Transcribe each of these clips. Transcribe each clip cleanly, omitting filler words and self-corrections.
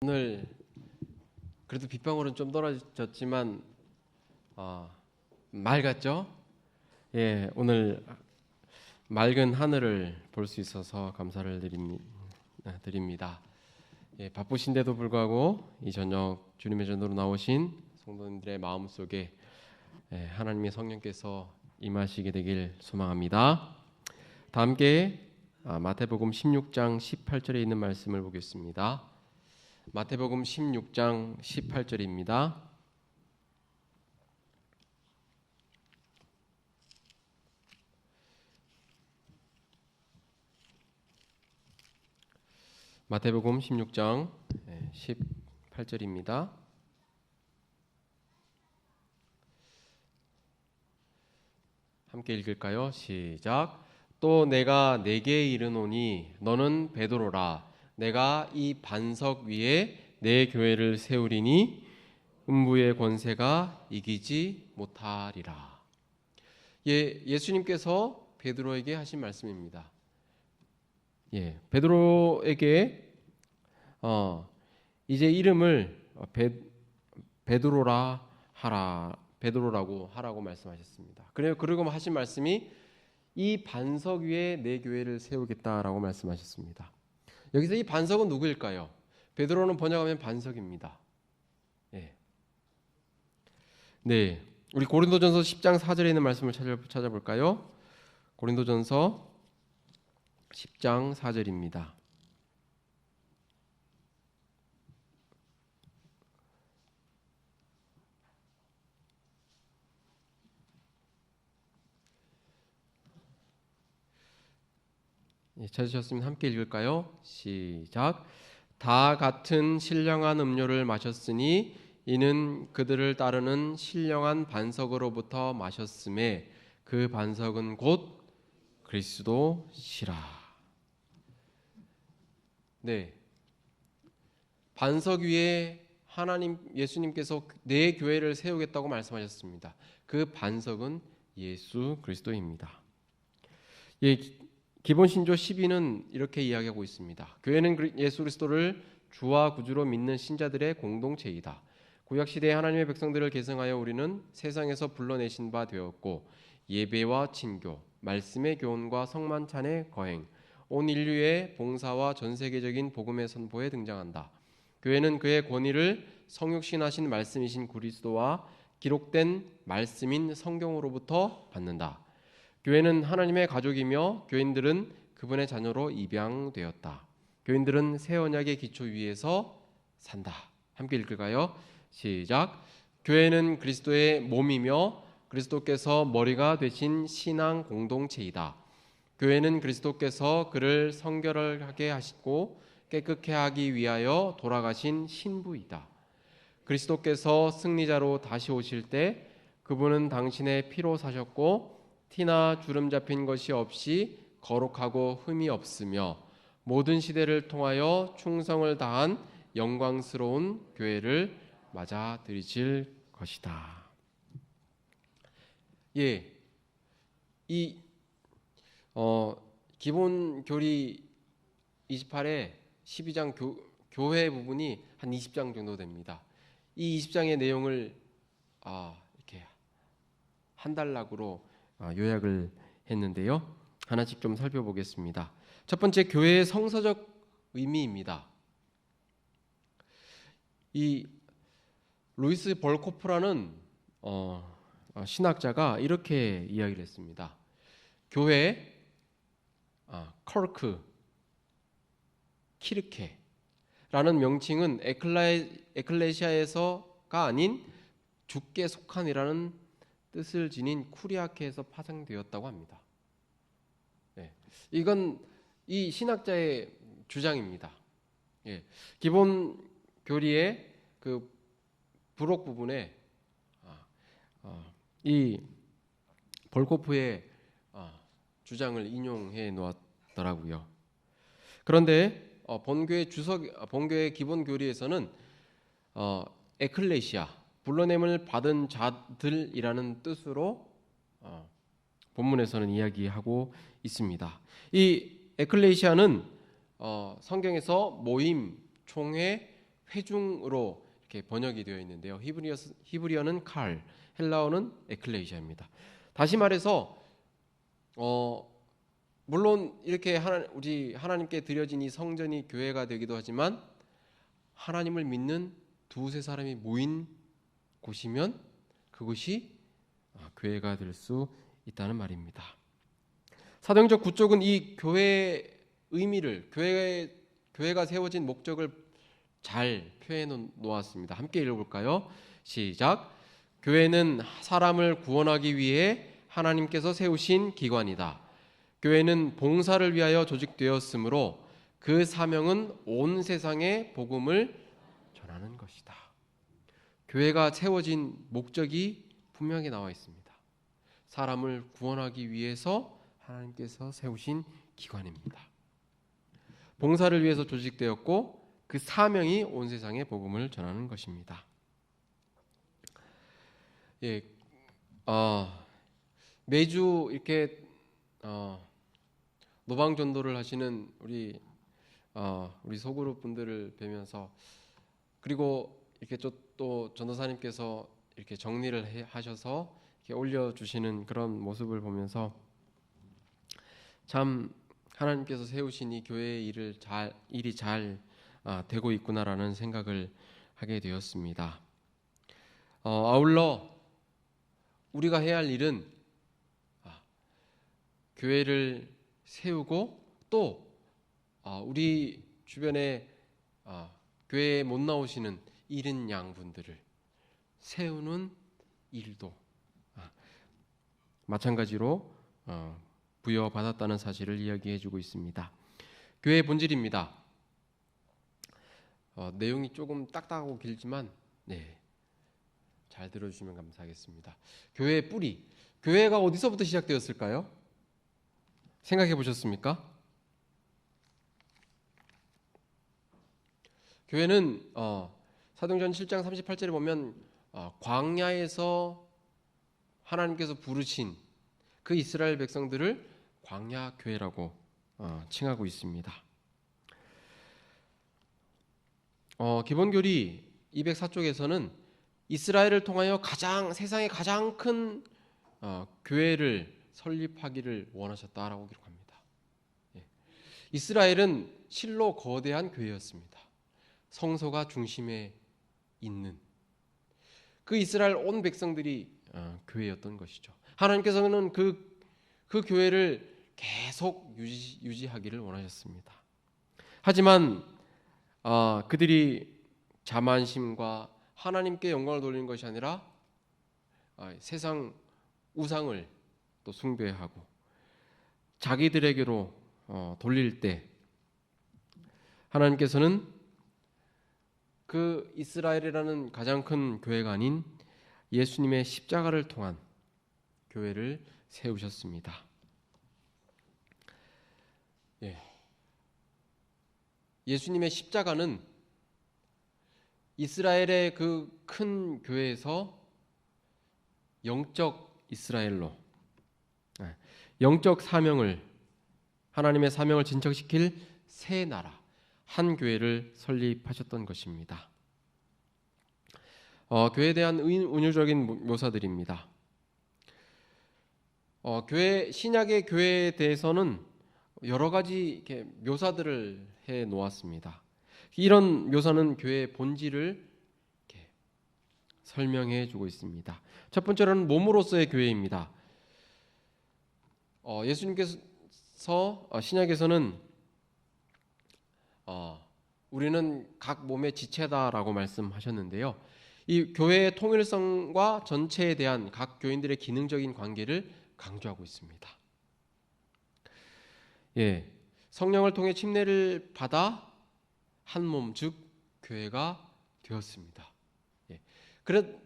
오늘 그래도 빗방울은 좀 떨어졌지만 맑았죠? 예, 오늘 맑은 하늘을 볼 수 있어서 감사를 드립니다. 예, 바쁘신데도 불구하고 이 저녁 주님의 전도로 나오신 성도님들의 마음 속에 하나님의 성령께서 임하시게 되길 소망합니다. 다 함께 마태복음 16장 18절에 있는 말씀을 보겠습니다. 마태복음 16장 18절입니다. 마태복음 16장 18절입니다. 함께 읽을까요? 시작. 또 내가 네게 이르노니 너는 베드로라. 내가 이 반석 위에 내 교회를 세우리니 음부의 권세가 이기지 못하리라. 예수님께서 베드로에게 하신 말씀입니다. 베드로에게 이제 이름을 베드로라고 하라고 말씀하셨습니다. 그리고 하신 말씀이 이 반석 위에 내 교회를 세우겠다라고 말씀하셨습니다. 여기서 이 반석은 누구일까요? 베드로는 번역하면 반석입니다. 네, 우리 고린도전서 10장 4절에 있는 말씀을 찾아볼까요? 고린도전서 10장 4절입니다. 찾으셨으면 함께 읽을까요? 시작. 다 같은 신령한 음료를 마셨으니 이는 그들을 따르는 신령한 반석으로부터 마셨음에 그 반석은 곧 그리스도시라. 네, 반석 위에 예수님께서 내 교회를 세우겠다고 말씀하셨습니다. 그 반석은 예수 그리스도입니다. 기본 신조 12는 이렇게 이야기하고 있습니다. 교회는 예수 그리스도를 주와 구주로 믿는 신자들의 공동체이다. 구약 시대의 하나님의 백성들을 계승하여 우리는 세상에서 불러내신 바 되었고 예배와 친교, 말씀의 교훈과 성만찬의 거행, 온 인류의 봉사와 전 세계적인 복음의 선포에 등장한다. 교회는 그의 권위를 성육신하신 말씀이신 그리스도와 기록된 말씀인 성경으로부터 받는다. 교회는 하나님의 가족이며 교인들은 그분의 자녀로 입양되었다. 교인들은 새 언약의 기초 위에서 산다. 함께 읽을까요? 시작. 교회는 그리스도의 몸이며 그리스도께서 머리가 되신 신앙 공동체이다. 교회는 그리스도께서 그를 성결하게 하시고 깨끗게 하기 위하여 돌아가신 신부이다. 그리스도께서 승리자로 다시 오실 때 그분은 당신의 피로 사셨고 티나 주름 잡힌 것이 없이 거룩하고 흠이 없으며 모든 시대를 통하여 충성을 다한 영광스러운 교회를 맞아들이실 것이다. 이 기본 교리 28에 12장 교회 부분이 한 20장 정도 됩니다. 이 20장의 내용을 이렇게 한 단락으로 요약을 했는데요. 하나씩 좀 살펴보겠습니다. 첫 번째, 교회의 성서적 의미입니다. 이 루이스 벌코프라는 신학자가 이렇게 이야기를 했습니다. 교회, 키르케라는 명칭은 에클레시아에서가 아닌 주께 속한이라는 뜻을 지닌 쿠리아케에서 파생되었다고 합니다. 이건 이 신학자의 주장입니다. 기본 교리의 그 부록 부분에 이 벌코프의 주장을 인용해 놓았더라고요. 그런데 본교의 기본 교리에서는 에클레시아, 불러냄을 받은 자들이라는 뜻으로 본문에서는 이야기하고 있습니다. 이 에클레시아는 성경에서 모임, 총회, 회중으로 이렇게 번역이 되어 있는데요. 히브리어는 칼, 헬라어는 에클레시아입니다. 다시 말해서 물론 이렇게 우리 하나님께 드려진 이 성전이 교회가 되기도 하지만 하나님을 믿는 두세 사람이 모인 곳이면 그것이 교회가 될 수 있다는 말입니다. 사도행전 9쪽은 이 교회의 의미를, 교회가 세워진 목적을 잘 표현해 놓았습니다. 함께 읽어볼까요? 시작. 교회는 사람을 구원하기 위해 하나님께서 세우신 기관이다. 교회는 봉사를 위하여 조직되었으므로 그 사명은 온 세상에 복음을 전하는 것이다. 교회가 세워진 목적이 분명히 나와 있습니다. 사람을 구원하기 위해서 하나님께서 세우신 기관입니다. 봉사를 위해서 조직되었고 그 사명이 온 세상에 복음을 전하는 것입니다. 예, 매주 이렇게 노방 전도를 하시는 우리 소그룹 분들을 뵈면서, 그리고 이렇게 또 전도사님께서 이렇게 정리를 하셔서 이렇게 올려주시는 그런 모습을 보면서 참 하나님께서 세우신 이 교회의 일이 잘 되고 있구나라는 생각을 하게 되었습니다. 아울러 우리가 해야 할 일은 교회를 세우고 또 우리 주변에 교회에 못 나오시는 잃은 양분들을 세우는 일도 마찬가지로 부여받았다는 사실을 이야기해주고 있습니다. 교회의 본질입니다. 내용이 조금 딱딱하고 길지만 잘 들어주시면 감사하겠습니다. 교회의 뿌리, 교회가 어디서부터 시작되었을까요? 생각해 보셨습니까? 교회는 사도행전 7장 38절에 보면 광야에서 하나님께서 부르신 그 이스라엘 백성들을 광야 교회라고 칭하고 있습니다. 기본교리 204쪽에서는 이스라엘을 통하여 세상에 가장 큰 교회를 설립하기를 원하셨다라고 기록합니다. 이스라엘은 실로 거대한 교회였습니다. 성소가 중심에 있는 그 이스라엘 온 백성들이 교회였던 것이죠. 하나님께서는 그 교회를 계속 유지하기를 원하셨습니다. 하지만 그들이 자만심과 하나님께 영광을 돌리는 것이 아니라 세상 우상을 또 숭배하고 자기들에게로 돌릴 때 하나님께서는 그 이스라엘이라는 가장 큰 교회가 아닌 예수님의 십자가를 통한 교회를 세우셨습니다. 예수님의 십자가는 이스라엘의 그 큰 교회에서 영적 이스라엘로 영적 사명을, 하나님의 사명을 진척시킬 새 나라, 한 교회를 설립하셨던 것입니다. 교회에 대한 은유적인 묘사들입니다. 신약의 교회에 대해서는 여러 가지 이렇게 묘사들을 해 놓았습니다. 이런 묘사는 교회의 본질을 이렇게 설명해 주고 있습니다. 첫 번째로는 몸으로서의 교회입니다. 예수님께서 신약에서는 우리는 각 몸의 지체다라고 말씀하셨는데요. 이 교회의 통일성과 전체에 대한 각 교인들의 기능적인 관계를 강조하고 있습니다. 성령을 통해 침례를 받아 한 몸, 즉 교회가 되었습니다.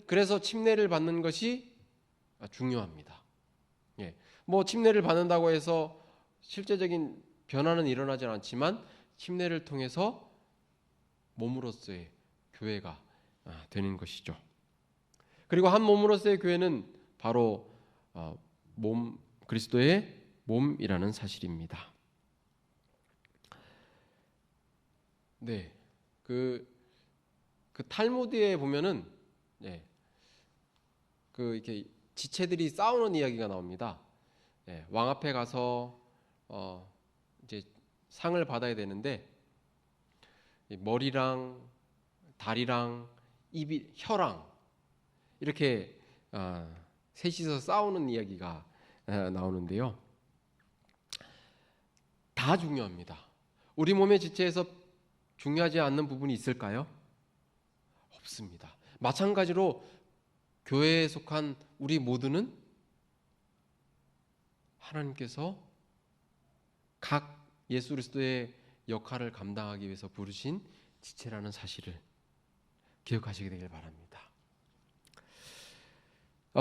그래서 침례를 받는 것이 중요합니다. 뭐 침례를 받는다고 해서 실제적인 변화는 일어나지 않지만 침례를 통해서 몸으로서의 교회가 되는 것이죠. 그리고 한 몸으로서의 교회는 바로 그리스도의 몸이라는 사실입니다. 그 탈무드에 보면은 그 이렇게 지체들이 싸우는 이야기가 나옵니다. 왕 앞에 가서 이제 상을 받아야 되는데 머리랑 다리랑 입이 혀랑 이렇게 셋이서 싸우는 이야기가 나오는데요. 다 중요합니다. 우리 몸의 지체에서 중요하지 않는 부분이 있을까요? 없습니다. 마찬가지로 교회에 속한 우리 모두는 하나님께서 각 예수 그리스도의 역할을 감당하기 위해서 부르신 지체라는 사실을 기억하시게 되길 바랍니다.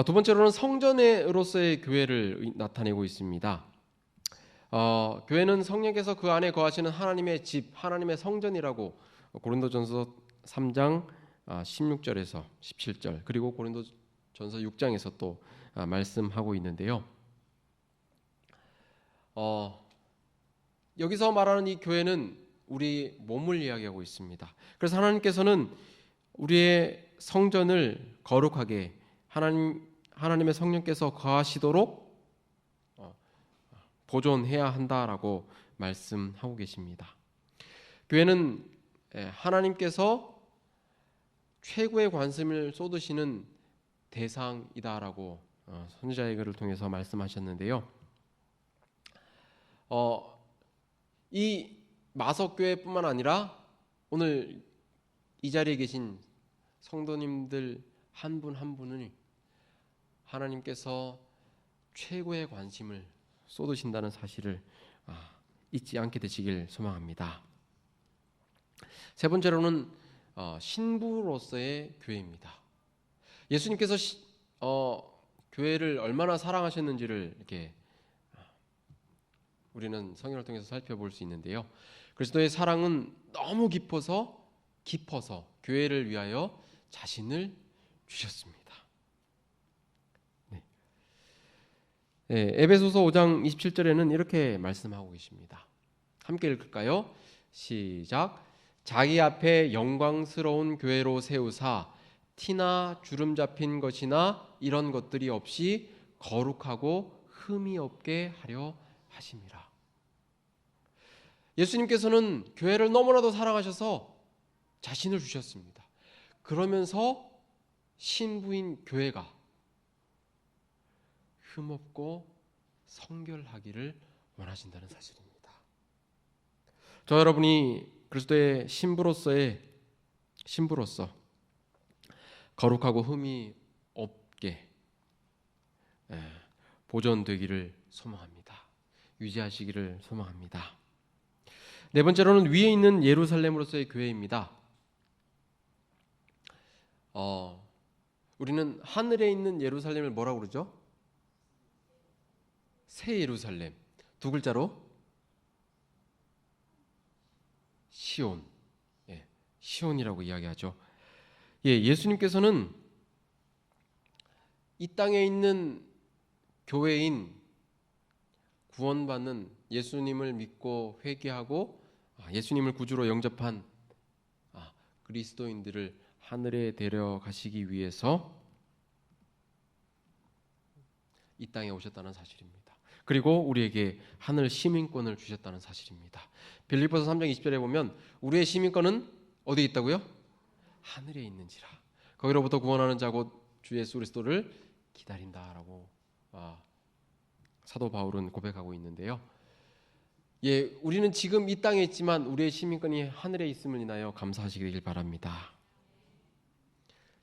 두 번째로는 성전으로서의 교회를 나타내고 있습니다. 교회는 성령께서 그 안에 거하시는 하나님의 집, 하나님의 성전이라고 고린도전서 3장 16절에서 17절 그리고 고린도전서 6장에서 또 말씀하고 있는데요. 여기서 말하는 이 교회는 우리 몸을 이야기하고 있습니다. 그래서 하나님께서는 우리의 성전을 거룩하게 하나님의 성령께서 거하시도록 보존해야 한다라고 말씀하고 계십니다. 교회는 하나님께서 최고의 관심을 쏟으시는 대상이다라고 선지자의 글을 통해서 말씀하셨는데요. 이 마석교회뿐만 아니라 오늘 이 자리에 계신 성도님들 한 분 한 분은 하나님께서 최고의 관심을 쏟으신다는 사실을 잊지 않게 되시길 소망합니다. 세 번째로는 신부로서의 교회입니다. 예수님께서 교회를 얼마나 사랑하셨는지를 이렇게 우리는 성경을 통해서 살펴볼 수 있는데요. 그리스도의 사랑은 너무 깊어서 교회를 위하여 자신을 주셨습니다. 에베소서 5장 27절에는 이렇게 말씀하고 계십니다. 함께 읽을까요? 시작. 자기 앞에 영광스러운 교회로 세우사 티나 주름 잡힌 것이나 이런 것들이 없이 거룩하고 흠이 없게 하려 하심이라. 예수님께서는 교회를 너무나도 사랑하셔서 자신을 주셨습니다. 그러면서 신부인 교회가 흠없고 성결하기를 원하신다는 사실입니다. 저 여러분이 그리스도의 신부로서 거룩하고 흠이 없게 보존되기를 소망합니다. 유지하시기를 소망합니다. 네 번째로는 위에 있는 예루살렘으로서의 교회입니다. 우리는 하늘에 있는 예루살렘을 뭐라고 그러죠? 새 예루살렘. 두 글자로 시온. 시온이라고 이야기하죠. 예수님께서는 이 땅에 있는 교회인 구원받는 예수님을 믿고 회개하고 예수님을 구주로 영접한 그리스도인들을 하늘에 데려가시기 위해서 이 땅에 오셨다는 사실입니다. 그리고 우리에게 하늘 시민권을 주셨다는 사실입니다. 빌립보서 3장 20절에 보면 우리의 시민권은 어디에 있다고요? 하늘에 있는지라. 거기로부터 구원하는 자 곧 주 예수 그리스도를 기다린다라고 사도 바울은 고백하고 있는데요. 우리는 지금 이 땅에 있지만 우리의 시민권이 하늘에 있음을 인하여 감사하시게 되길 바랍니다.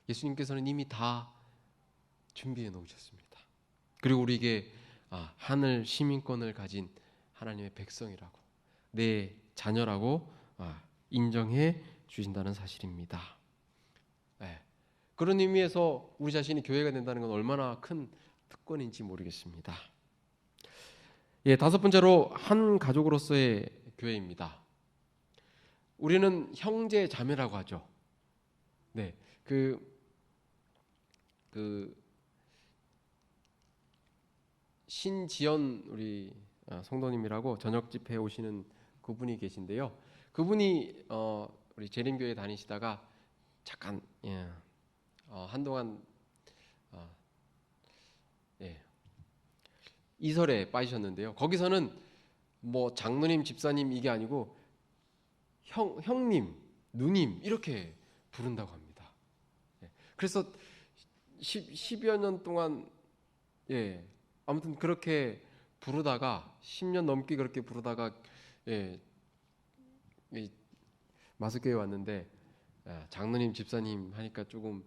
예수님께서는 이미 다 준비해 놓으셨습니다. 그리고 우리에게 하늘 시민권을 가진 하나님의 백성이라고, 내 자녀라고 인정해 주신다는 사실입니다. 그런 의미에서 우리 자신이 교회가 된다는 건 얼마나 큰 특권인지 모르겠습니다. 다섯 번째로 한 가족으로서의 교회입니다. 우리는 형제 자매라고 하죠. 신지연 우리 성도님이라고 저녁 집회에 오시는 그분이 계신데요. 그분이 우리 재림교회 다니시다가 잠깐 한동안 이설에 빠지셨는데요. 거기서는 뭐 장로님, 집사님 이게 아니고 형님, 누님 이렇게 부른다고 합니다. 그래서 10여 년 동안 아무튼 그렇게 부르다가 10년 넘게 그렇게 부르다가 마수교회 왔는데 장로님, 집사님 하니까 조금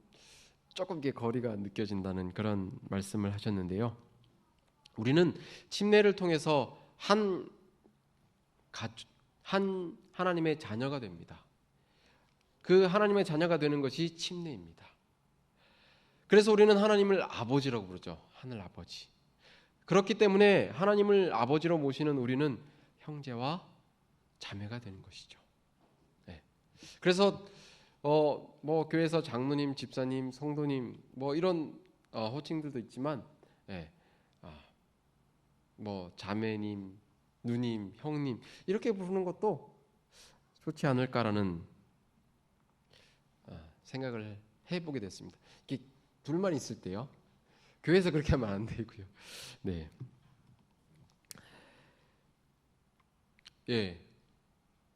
이게 거리가 느껴진다는 그런 말씀을 하셨는데요. 우리는 침례를 통해서 한 하나님의 자녀가 됩니다. 그 하나님의 자녀가 되는 것이 침례입니다. 그래서 우리는 하나님을 아버지라고 부르죠. 하늘 아버지. 그렇기 때문에 하나님을 아버지로 모시는 우리는 형제와 자매가 되는 것이죠. 그래서 뭐 교회에서 장로님, 집사님, 성도님 뭐 이런 호칭들도 있지만 뭐 자매님, 누님, 형님 이렇게 부르는 것도 좋지 않을까라는 생각을 해보게 됐습니다. 이게 둘만 있을 때요. 교회에서 그렇게 하면 안 되고요.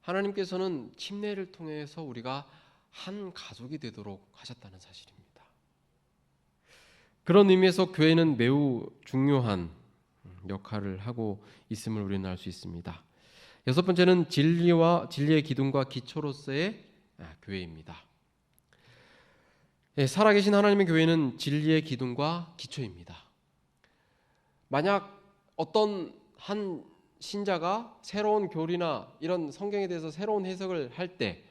하나님께서는 침례를 통해서 우리가 한 가족이 되도록 하셨다는 사실입니다. 그런 의미에서 교회는 매우 중요한 역할을 하고 있음을 우리는 알 수 있습니다. 여섯 번째는 진리의 기둥과 기초로서의 교회입니다. 살아계신 하나님의 교회는 진리의 기둥과 기초입니다. 만약 어떤 한 신자가 새로운 교리나 이런 성경에 대해서 새로운 해석을 할 때,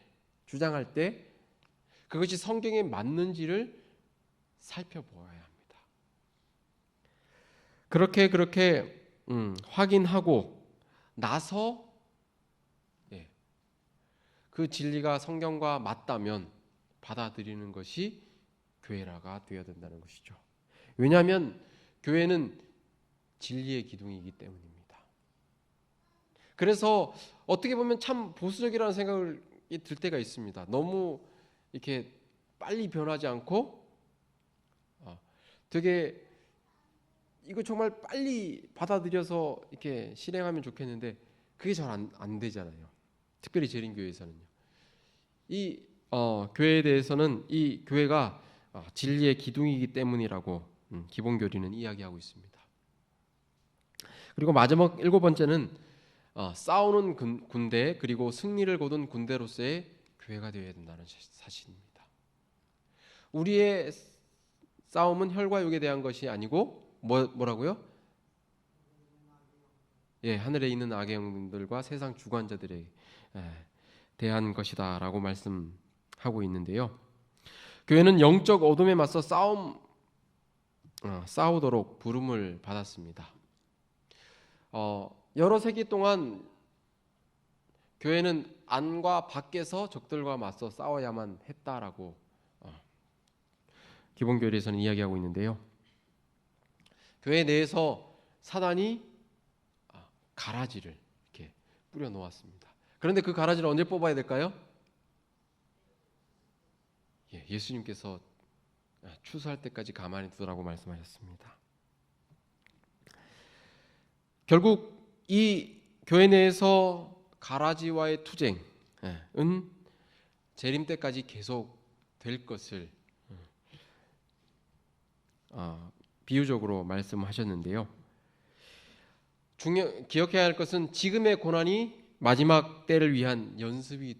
주장할 때 그것이 성경에 맞는지를 살펴보아야 합니다. 그렇게 확인하고 나서 그 진리가 성경과 맞다면 받아들이는 것이 교회라가 되어야 된다는 것이죠. 왜냐하면 교회는 진리의 기둥이기 때문입니다. 그래서 어떻게 보면 참 보수적이라는 생각이 들 때가 있습니다. 너무 이렇게 빨리 변하지 않고 되게 이거 정말 빨리 받아들여서 이렇게 실행하면 좋겠는데 그게 잘 안 되잖아요. 특별히 재림교회에서는요. 이 교회에 대해서는 이 교회가 진리의 기둥이기 때문이라고 기본교리는 이야기하고 있습니다. 그리고 마지막 일곱 번째는 싸우는 군대 그리고 승리를 거둔 군대로서의 교회가 되어야 된다는 사실입니다. 우리의 싸움은 혈과 육에 대한 것이 아니고 뭐라고요? 하늘에 있는 악의 영들과 세상 주관자들에 대한 것이다라고 말씀하고 있는데요. 교회는 영적 어둠에 맞서 싸우도록 부름을 받았습니다. 여러 세기 동안 교회는 안과 밖에서 적들과 맞서 싸워야만 했다라고 기본교리에서는 이야기하고 있는데요. 교회 내에서 사단이 가라지를 이렇게 뿌려 놓았습니다. 그런데 그 가라지를 언제 뽑아야 될까요? 예수님께서 추수할 때까지 가만히 두라고 말씀하셨습니다. 결국 이 교회 내에서 가라지와의 투쟁은 재림 때까지 계속 될 것을 비유적으로 말씀하셨는데요. 기억해야 할 것은 지금의 고난이 마지막 때를 위한 연습이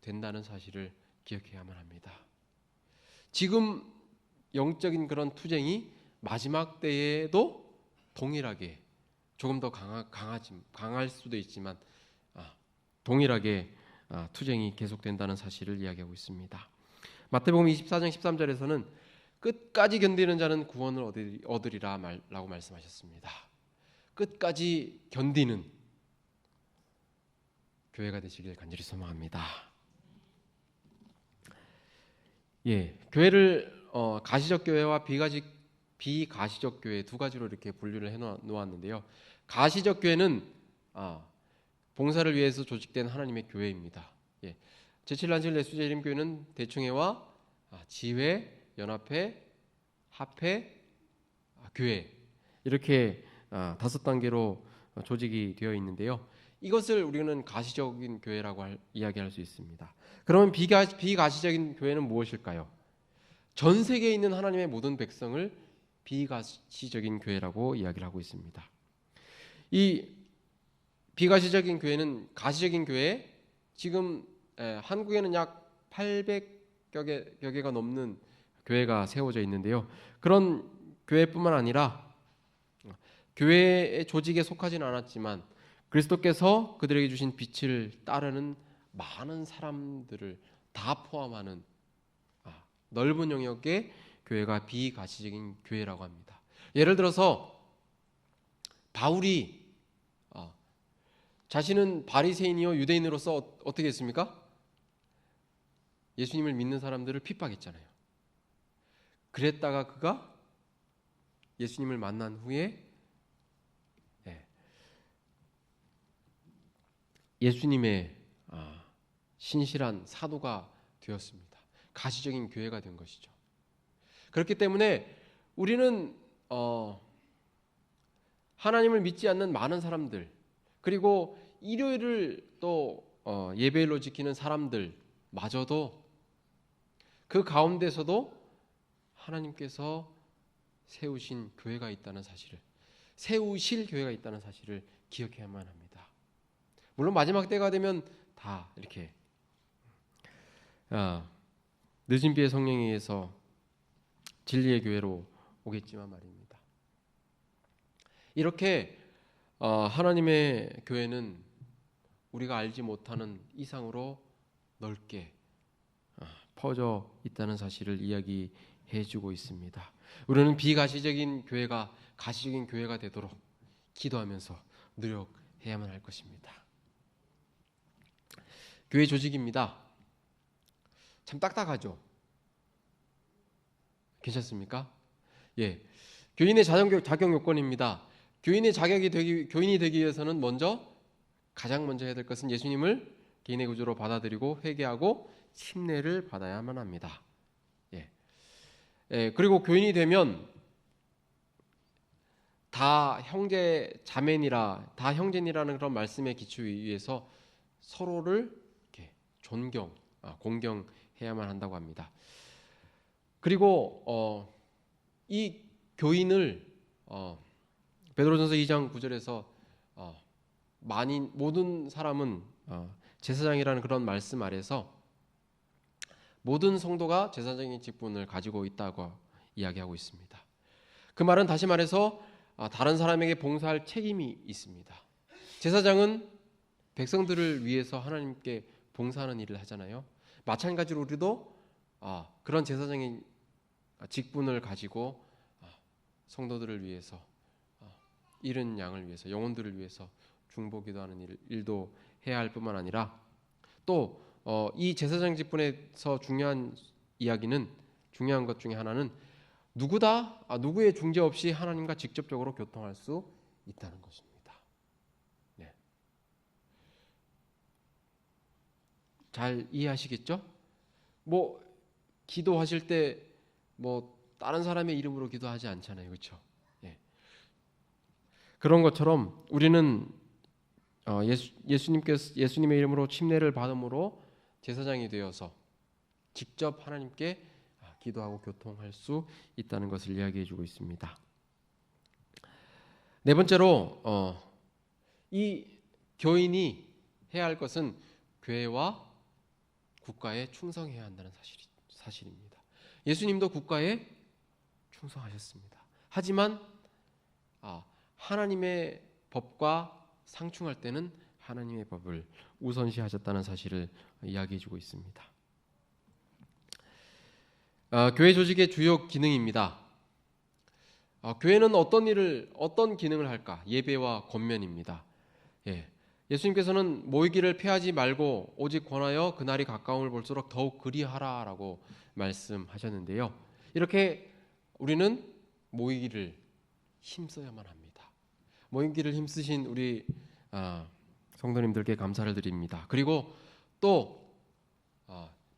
된다는 사실을 기억해야만 합니다. 지금 영적인 그런 투쟁이 마지막 때에도 동일하게 조금 더 강할 수도 있지만 동일하게 투쟁이 계속된다는 사실을 이야기하고 있습니다. 마태복음 24장 13절에서는 끝까지 견디는 자는 구원을 얻으리라 라고 말씀하셨습니다. 끝까지 견디는 교회가 되시길 간절히 소망합니다. 교회를 가시적 교회와 비가시적 교회 두 가지로 이렇게 분류를 해 놓았는데요. 가시적 교회는 봉사를 위해서 조직된 하나님의 교회입니다. 제7란실 내수재림교회는 대충회와 지회, 연합회, 합회, 교회 이렇게 5단계로 조직이 되어 있는데요. 이것을 우리는 가시적인 교회라고 이야기할 수 있습니다. 그러면 비가시적인 교회는 무엇일까요? 전 세계에 있는 하나님의 모든 백성을 비가시적인 교회라고 이야기를 하고 있습니다. 이 비가시적인 교회는 가시적인 교회, 지금 한국에는 약 800여 개가 넘는 교회가 세워져 있는데요. 그런 교회뿐만 아니라 교회의 조직에 속하지는 않았지만 그리스도께서 그들에게 주신 빛을 따르는 많은 사람들을 다 포함하는 넓은 영역의 교회가 비가시적인 교회라고 합니다. 예를 들어서 바울이 자신은 바리새인이요 유대인으로서 어떻게 했습니까? 예수님을 믿는 사람들을 핍박했잖아요. 그랬다가 그가 예수님을 만난 후에 예수님의 신실한 사도가 되었습니다. 가시적인 교회가 된 것이죠. 그렇기 때문에 우리는 하나님을 믿지 않는 많은 사람들, 그리고 일요일을 또 예배일로 지키는 사람들마저도 그 가운데서도 하나님께서 세우신 교회가 있다는 사실을, 세우실 교회가 있다는 사실을 기억해야만 합니다. 물론 마지막 때가 되면 다 이렇게 늦은 비의 성령에 의해서 진리의 교회로 오겠지만 말입니다. 이렇게 하나님의 교회는 우리가 알지 못하는 이상으로 넓게 퍼져 있다는 사실을 이야기해주고 있습니다. 우리는 비가시적인 교회가 가시적인 교회가 되도록 기도하면서 노력해야만 할 것입니다. 교회 조직입니다. 참 딱딱하죠? 괜찮습니까? 예, 교인의 자격 요건입니다. 교인이 되기 위해서는 가장 먼저 해야 될 것은 예수님을 개인의 구주로 받아들이고 회개하고 침례를 받아야만 합니다. 그리고 교인이 되면 다 형제니라는 그런 말씀의 기초 위에서 서로를 이렇게 공경해야만 한다고 합니다. 그리고 이 교인을 베드로전서 2장 9절에서 모든 사람은 제사장이라는 그런 말씀 아래서 모든 성도가 제사장의 직분을 가지고 있다고 이야기하고 있습니다. 그 말은 다시 말해서 다른 사람에게 봉사할 책임이 있습니다. 제사장은 백성들을 위해서 하나님께 봉사하는 일을 하잖아요. 마찬가지로 우리도 그런 제사장의 직분을 가지고 성도들을 위해서, 잃은 양을 위해서, 영혼들을 위해서 중보기도하는 일도 해야 할 뿐만 아니라 또 이 제사장 직분에서 중요한 것 중에 하나는 누구의 중재 없이 하나님과 직접적으로 교통할 수 있다는 것입니다. 네. 잘 이해하시겠죠? 기도하실 때 다른 사람의 이름으로 기도하지 않잖아요, 그렇죠? 예. 그런 것처럼 우리는 예수님의 이름으로 침례를 받음으로 제사장이 되어서 직접 하나님께 기도하고 교통할 수 있다는 것을 이야기해주고 있습니다. 네 번째로 이 교인이 해야 할 것은 교회와 국가에 충성해야 한다는 사실입니다. 예수님도 국가에 충성하셨습니다. 하지만 하나님의 법과 상충할 때는 하나님의 법을 우선시하셨다는 사실을 이야기해주고 있습니다. 교회 조직의 주요 기능입니다. 교회는 어떤 기능을 할까? 예배와 권면입니다. 예수님께서는 모이기를 피하지 말고 오직 권하여 그날이 가까움을 볼수록 더욱 그리하라라고 말씀하셨는데요. 이렇게 우리는 모이기를 힘써야만 합니다. 모이기를 힘쓰신 우리 성도님들께 감사를 드립니다. 그리고 또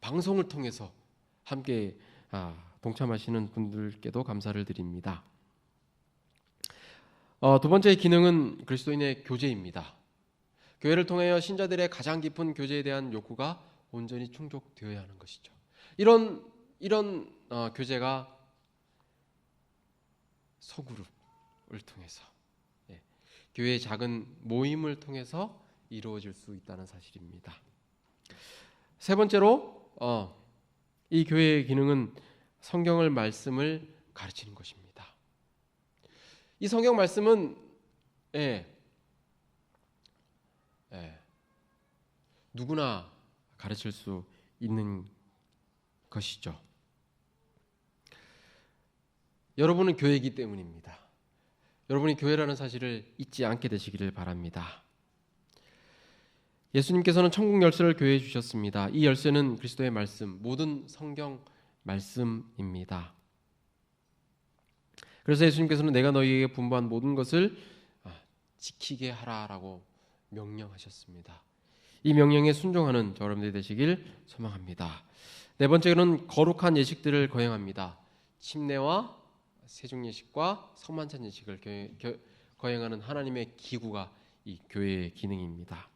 방송을 통해서 함께 동참하시는 분들께도 감사를 드립니다. 두 번째 기능은 그리스도인의 교제입니다. 교회를 통하여 신자들의 가장 깊은 교제에 대한 욕구가 온전히 충족되어야 하는 것이죠. 이런 교제가 소그룹을 통해서, 교회의 작은 모임을 통해서 이루어질 수 있다는 사실입니다. 세 번째로 이 교회의 기능은 성경을 말씀을 가르치는 것입니다. 이 성경 말씀은 누구나 가르칠 수 있는 것이죠. 여러분은 교회이기 때문입니다. 여러분이 교회라는 사실을 잊지 않게 되시기를 바랍니다. 예수님께서는 천국 열쇠를 교회에 주셨습니다. 이 열쇠는 그리스도의 말씀, 모든 성경 말씀입니다. 그래서 예수님께서는 내가 너희에게 분부한 모든 것을 지키게 하라라고 명령하셨습니다. 이 명령에 순종하는 여러분들이 되시길 소망합니다. 네 번째는 거룩한 예식들을 거행합니다. 침례와 세중예식과 성만찬 예식을 거행하는 하나님의 기구가 이 교회의 기능입니다.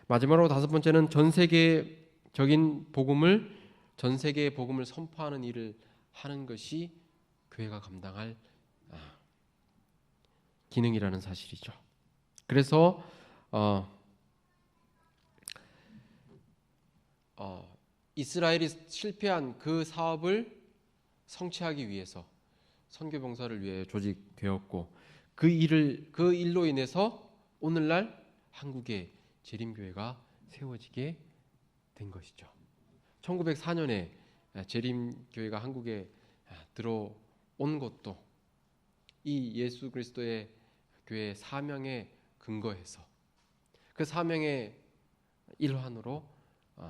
마지막으로 다섯 번째는 전 세계의 복음을 선포하는 일을 하는 것이 교회가 감당할 기능이라는 사실이죠. 그래서 이스라엘이 실패한 그 사업을 성취하기 위해서 선교봉사를 위해 조직되었고 그 일로 인해서 오늘날 한국의 재림교회가 세워지게 된 것이죠. 1904년에 재림교회가 한국에 들어온 것도 이 예수 그리스도의 교회의 사명에 근거해서 그 사명의 일환으로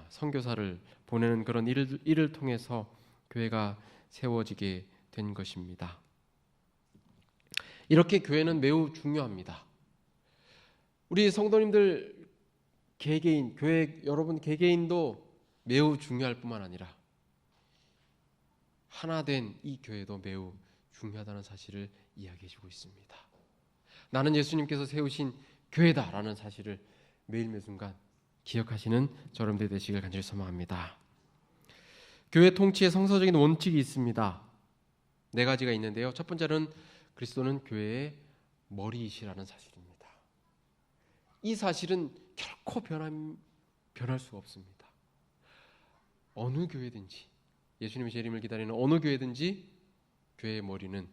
선교사를 보내는 그런 일을 통해서 교회가 세워지게 된 것입니다. 이렇게 교회는 매우 중요합니다. 우리 성도님들 개개인, 교회 여러분 개개인도 매우 중요할 뿐만 아니라 하나 된 이 교회도 매우 중요하다는 사실을 이야기해 주고 있습니다. 나는 예수님께서 세우신 교회다라는 사실을 매일 매순간 기억하시는 여러분들 되시길 간절히 소망합니다. 교회 통치의 성서적인 원칙이 있습니다. 네 가지가 있는데요. 첫 번째는 그리스도는 교회의 머리이시라는 사실입니다. 이 사실은 결코 변할 수가 없습니다. 어느 교회든지 예수님의 재림을 기다리는 어느 교회든지 교회의 머리는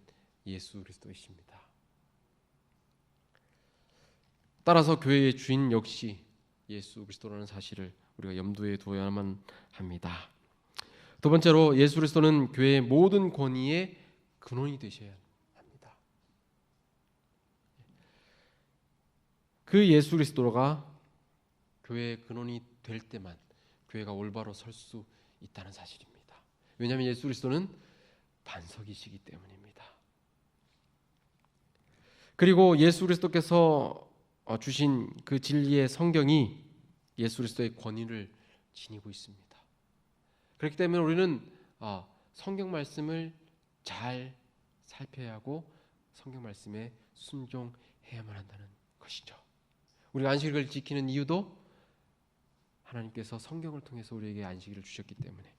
예수 그리스도이십니다. 따라서 교회의 주인 역시 예수 그리스도라는 사실을 우리가 염두에 두어야만 합니다. 두 번째로 예수 그리스도는 교회의 모든 권위의 근원이 되셔야 합니다. 그 예수 그리스도가 교회의 근원이 될 때만 교회가 올바로 설 수 있다는 사실입니다. 왜냐하면 예수 그리스도는 반석이시기 때문입니다. 그리고 예수 그리스도께서 주신 그 진리의 성경이 예수 그리스도의 권위를 지니고 있습니다. 그렇기 때문에 우리는 성경 말씀을 잘 살펴야 하고 성경 말씀에 순종해야만 한다는 것이죠. 우리가 안식일을 지키는 이유도 하나님께서 성경을 통해서 우리에게 안식일을 주셨기 때문에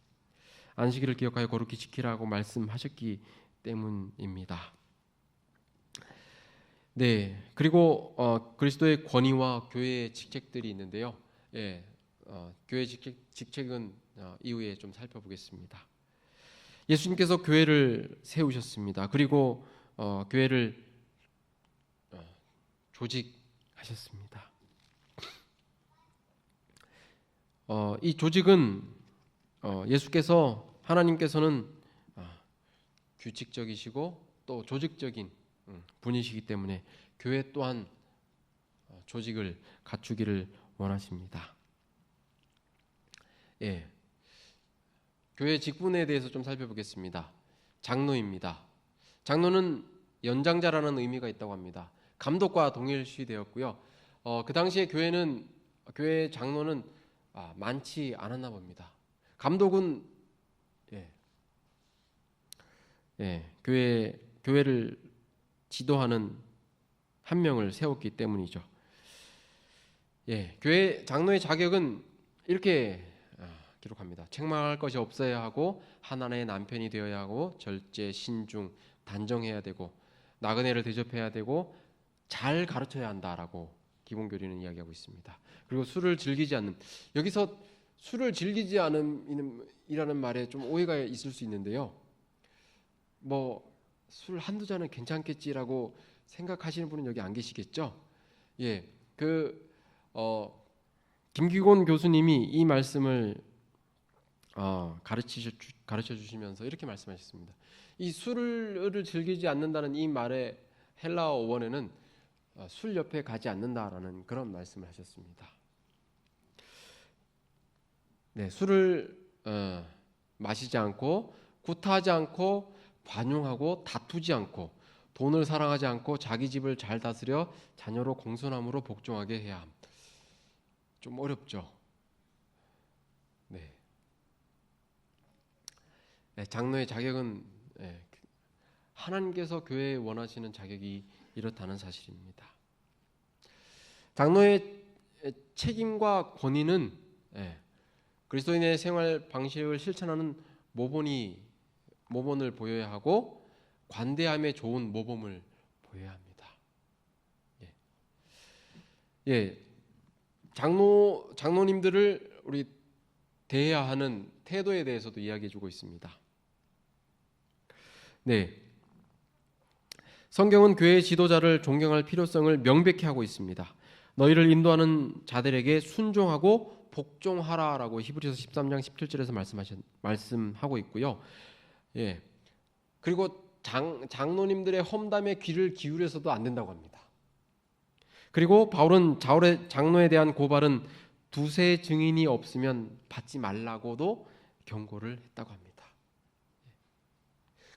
안식일을 기억하여 거룩히 지키라고 말씀하셨기 때문입니다. 네, 그리고 그리스도의 권위와 교회의 직책들이 있는데요. 교회 직책은 이후에 좀 살펴보겠습니다. 예수님께서 교회를 세우셨습니다. 그리고 교회를 조직하셨습니다. 이 조직은 하나님께서는 규칙적이시고 또 조직적인 분이시기 때문에 교회 또한 조직을 갖추기를 원하십니다. 교회 직분에 대해서 좀 살펴보겠습니다. 장로입니다. 장로는 연장자라는 의미가 있다고 합니다. 감독과 동일시되었고요. 그 당시에 교회 장로는 많지 않았나 봅니다. 감독은 교회를 지도하는 한 명을 세웠기 때문이죠. 교회 장로의 자격은 이렇게 기록합니다. 책망할 것이 없어야 하고 하나님의 남편이 되어야 하고 절제, 신중, 단정해야 되고 나그네를 대접해야 되고 잘 가르쳐야 한다라고 기본교리는 이야기하고 있습니다. 그리고 술을 즐기지 않는, 여기서 술을 즐기지 않음이라는 말에 좀 오해가 있을 수 있는데요. 뭐 술 한두 잔은 괜찮겠지라고 생각하시는 분은 여기 안 계시겠죠? 김기곤 교수님이 이 말씀을 가르쳐 주시면서 이렇게 말씀하셨습니다. 이 술을 즐기지 않는다는 이 말의 헬라어 원어는 술 옆에 가지 않는다라는 그런 말씀을 하셨습니다. 술을 마시지 않고 구타하지 않고 관용하고 다투지 않고 돈을 사랑하지 않고 자기 집을 잘 다스려 자녀로 공손함으로 복종하게 해야 함. 좀 어렵죠. 장로의 자격은 하나님께서 교회에 원하시는 자격이 이렇다는 사실입니다. 장로의 책임과 권위는 그리스도인의 생활 방식을 실천하는 모본을 보여야 하고 관대함에 좋은 모범을 보여야 합니다. 장로님들을 우리 대해야 하는 태도에 대해서도 이야기해주고 있습니다. 성경은 교회의 지도자를 존경할 필요성을 명백히 하고 있습니다. 너희를 인도하는 자들에게 순종하고 복종하라라고 히브리서 13장 17절에서 말씀하고 있고요. 그리고 장로님들의 험담에 귀를 기울여서도 안 된다고 합니다. 그리고 바울은 장로에 대한 고발은 두세 증인이 없으면 받지 말라고도 경고를 했다고 합니다.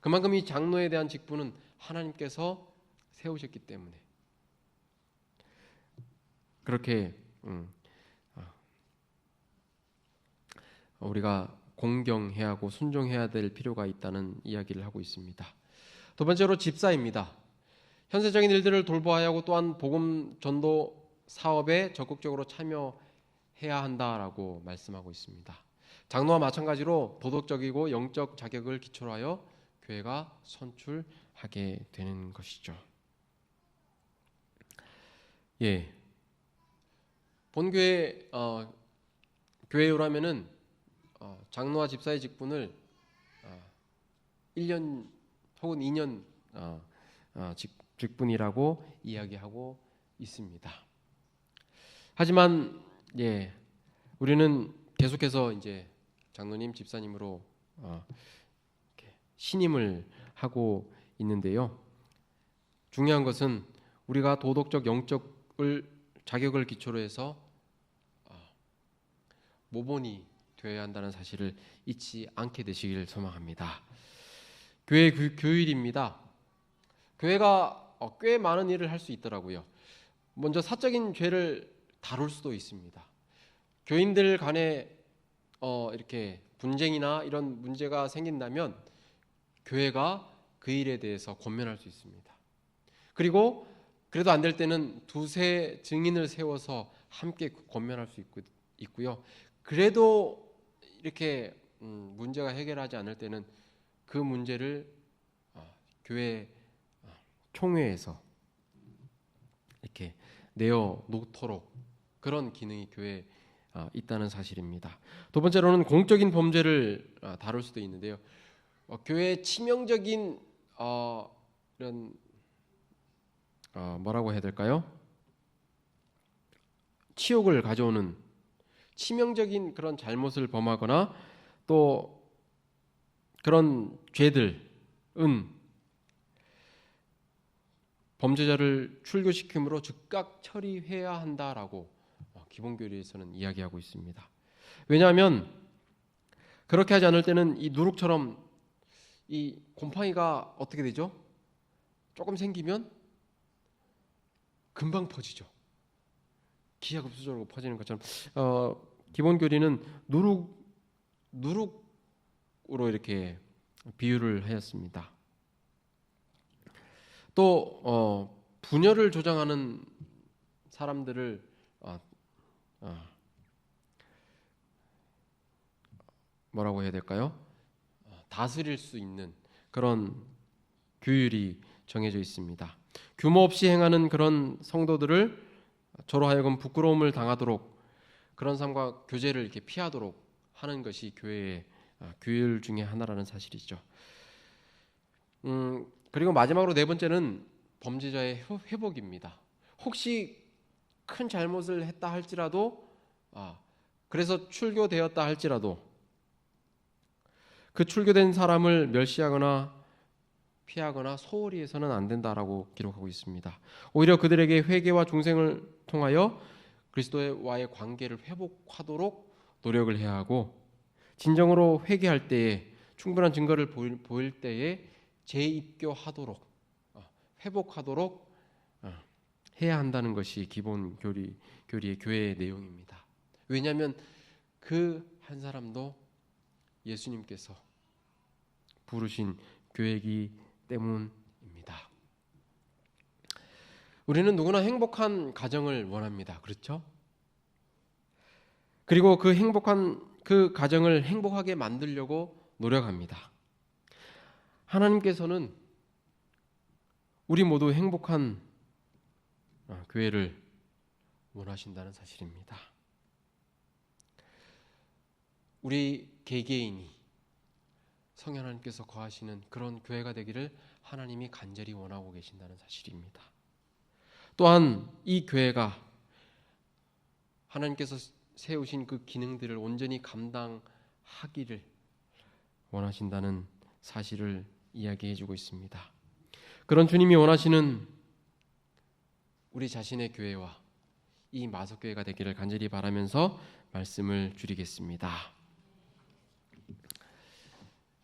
그만큼 이 장로에 대한 직분은 하나님께서 세우셨기 때문에 그렇게 우리가 공경해야 하고 순종해야 될 필요가 있다는 이야기를 하고 있습니다. 두 번째로 집사입니다. 현세적인 일들을 돌보아야 하고 또한 복음 전도 사업에 적극적으로 참여해야 한다라고 말씀하고 있습니다. 장로와 마찬가지로 도덕적이고 영적 자격을 기초로 하여 교회가 선출하게 되는 것이죠. 본교회 교회요라면은 장로와 집사의 직분을 1년 혹은 2년 직분이라고 이야기하고 있습니다. 하지만 우리는 계속해서 이제 장로님, 집사님으로 신임을 하고 있는데요. 중요한 것은 우리가 도덕적, 영적 자격을 기초로 해서 모본이 되어야 한다는 사실을 잊지 않게 되시길 소망합니다. 교회 교일입니다. 교회가 꽤 많은 일을 할 수 있더라고요. 먼저 사적인 죄를 다룰 수도 있습니다. 교인들 간에 이렇게 분쟁이나 이런 문제가 생긴다면 교회가 그 일에 대해서 권면할 수 있습니다. 그리고 그래도 안 될 때는 두세 증인을 세워서 함께 권면할 수 있고요. 그래도 이렇게 문제가 해결하지 않을 때는 그 문제를 교회 총회에서 이렇게 내어 놓도록 그런 기능이 교회에 있다는 사실입니다. 두 번째로는 공적인 범죄를 다룰 수도 있는데요. 교회의 치명적인 이런 뭐라고 해야 될까요? 치욕을 가져오는 치명적인 그런 잘못을 범하거나 또 그런 죄들은 범죄자를 출교시킴으로 즉각 처리해야 한다라고 기본교리에서는 이야기하고 있습니다. 왜냐하면 그렇게 하지 않을 때는 이 누룩처럼 이 곰팡이가 어떻게 되죠? 조금 생기면 금방 퍼지죠. 기하급수적으로 퍼지는 것처럼 기본교리는 누룩으로 이렇게 비유를 하였습니다. 또 분열을 조장하는 사람들을 뭐라고 해야 될까요? 다스릴 수 있는 그런 규율이 정해져 있습니다. 규모 없이 행하는 그런 성도들을 저로 하여금 부끄러움을 당하도록 그런 삶과 교제를 이렇게 피하도록 하는 것이 교회의 규율 중에 하나라는 사실이죠. 그리고 마지막으로 네 번째는 범죄자의 회복입니다. 혹시 큰 잘못을 했다 할지라도 그래서 출교되었다 할지라도 그 출교된 사람을 멸시하거나 피하거나 소홀히 해서는 안 된다라고 기록하고 있습니다. 오히려 그들에게 회개와 중생을 통하여 그리스도와의 관계를 회복하도록 노력을 해야 하고, 진정으로 회개할 때에 충분한 증거를 보일 때에 재입교하도록 회복하도록 해야 한다는 것이 기본 교리의 교회의 내용입니다. 왜냐하면 그 한 사람도 예수님께서 부르신 교회이기 때문입니다. 우리는 누구나 행복한 가정을 원합니다. 그렇죠? 그리고 그 행복한 그 가정을 행복하게 만들려고 노력합니다. 하나님께서는 우리 모두 행복한 교회를 원하신다는 사실입니다. 우리 개개인이 성령 하나님께서 거하시는 그런 교회가 되기를 하나님이 간절히 원하고 계신다는 사실입니다. 또한 이 교회가 하나님께서 세우신 그 기능들을 온전히 감당하기를 원하신다는 사실을 이야기해주고 있습니다. 그런 주님이 원하시는 우리 자신의 교회와 이 마석교회가 되기를 간절히 바라면서 말씀을 줄이겠습니다.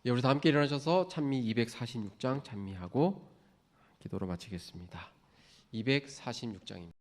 우리 다 함께 일어나셔서 찬미 246장 찬미하고 기도로 마치겠습니다. 246장입니다.